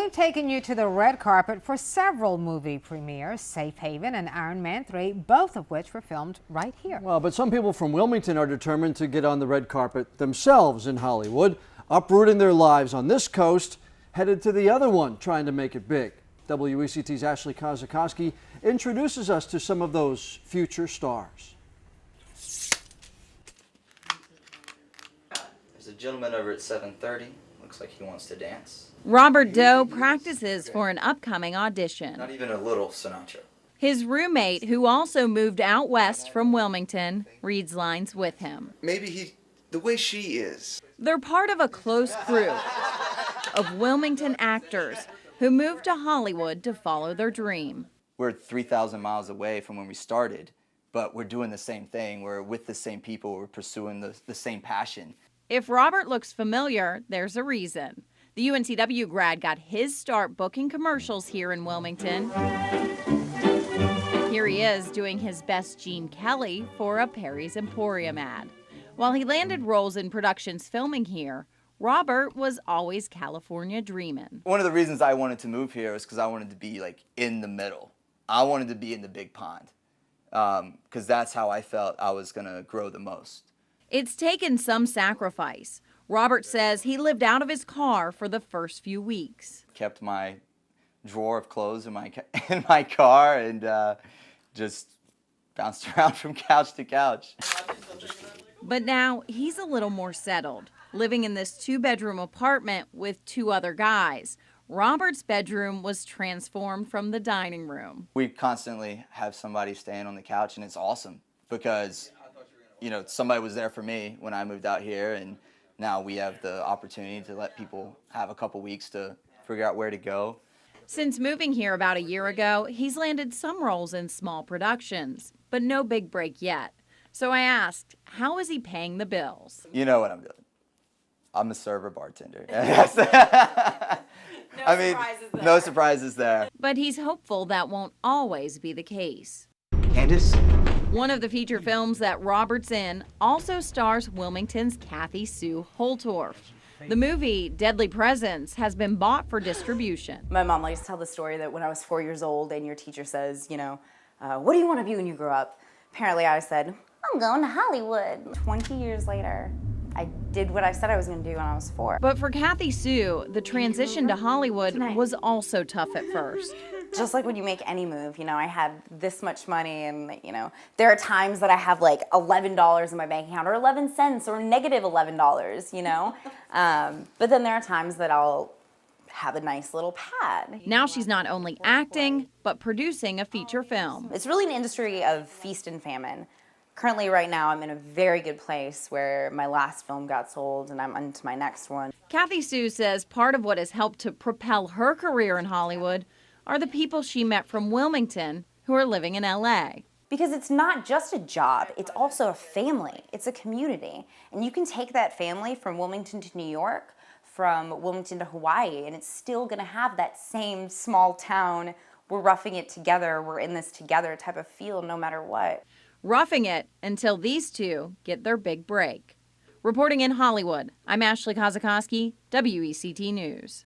we've taken you to the red carpet for several movie premieres, Safe Haven and Iron Man 3, both of which were filmed right here. Well, but some people from Wilmington are determined to get on the red carpet themselves in Hollywood, uprooting their lives on this coast, headed to the other one, trying to make it big. WECT's Ashley Kozakowski introduces us to some of those future stars. There's a gentleman over at 7:30. Looks like he wants to dance. Robert Doe practices for an upcoming audition. Not even a little Sinatra. His roommate, who also moved out west from Wilmington, reads lines with him. Maybe the way she is. They're part of a close crew of Wilmington actors who moved to Hollywood to follow their dream. We're 3,000 miles away from when we started, but we're doing the same thing. We're with the same people. We're pursuing the same passion. If Robert looks familiar, there's a reason. The UNCW grad got his start booking commercials here in Wilmington. Here he is doing his best Gene Kelly for a Perry's Emporium ad. While he landed roles in productions filming here, Robert was always California dreaming. One of the reasons I wanted to move here was because I wanted to be like in the middle. I wanted to be in the big pond because that's how I felt I was going to grow the most. It's taken some sacrifice. Robert says he lived out of his car for the first few weeks. Kept my drawer of clothes in my car and just bounced around from couch to couch. But now he's a little more settled, living in this 2-bedroom apartment with 2 other guys. Robert's bedroom was transformed from the dining room. We constantly have somebody staying on the couch, and it's awesome because, you know, somebody was there for me when I moved out here, and now we have the opportunity to let people have a couple weeks to figure out where to go. Since moving here about a year ago, he's landed some roles in small productions, but no big break yet. So I asked, how is he paying the bills? You know what I'm doing. I'm a server bartender. No surprises there. But he's hopeful that won't always be the case. Candace? One of the feature films that Robert's in also stars Wilmington's Kathy Sue Holtorf. The movie, Deadly Presence, has been bought for distribution. My mom likes to tell the story that when I was 4 years old and your teacher says, you know, what do you want to be when you grow up? Apparently I said, I'm going to Hollywood. 20 years later, I did what I said I was going to do when I was 4. But for Kathy Sue, the transition to Hollywood was also tough at first. Just like when you make any move, you know, I had this much money and, you know, there are times that I have like $11 in my bank account or 11 cents or negative $11, you know. But then there are times that I'll have a nice little pad. Now she's not only acting, but producing a feature film. It's really an industry of feast and famine. Currently, right now, I'm in a very good place where my last film got sold and I'm on to my next one. Kathy Sue says part of what has helped to propel her career in Hollywood are the people she met from Wilmington who are living in LA. Because it's not just a job, it's also a family, it's a community. And you can take that family from Wilmington to New York, from Wilmington to Hawaii, and it's still gonna have that same small town, we're roughing it together, we're in this together type of feel no matter what. Roughing it until these two get their big break. Reporting in Hollywood, I'm Ashley Kozakowski, WECT News.